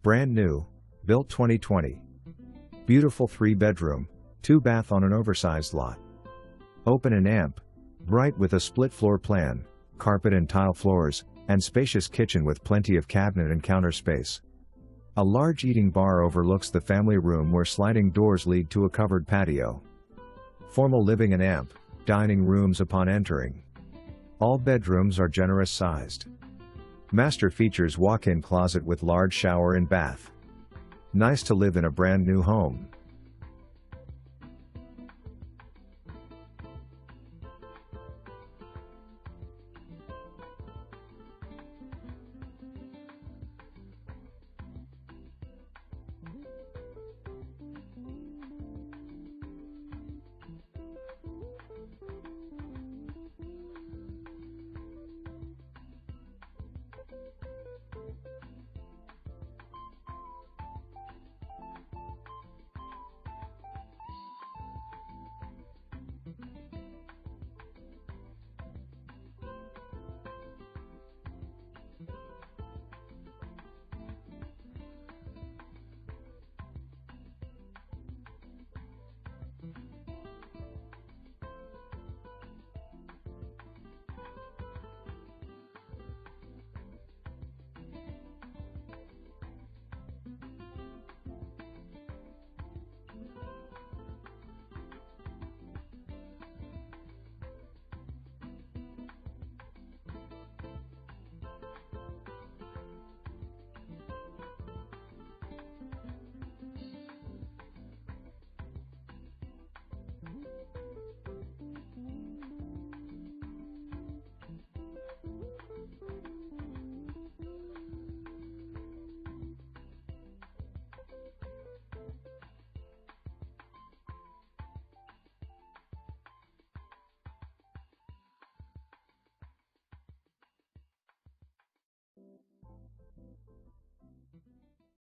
Brand new, built 2020. Beautiful 3-bedroom, 2-bath on an oversized lot. Open and amp, bright with a split floor plan, carpet and tile floors, and spacious kitchen with plenty of cabinet and counter space. A large eating bar overlooks the family room where sliding doors lead to a covered patio. Formal living and amp, dining rooms upon entering. All bedrooms are generous sized. Master features walk-in closet with large shower and bath. Nice to live in a brand new home.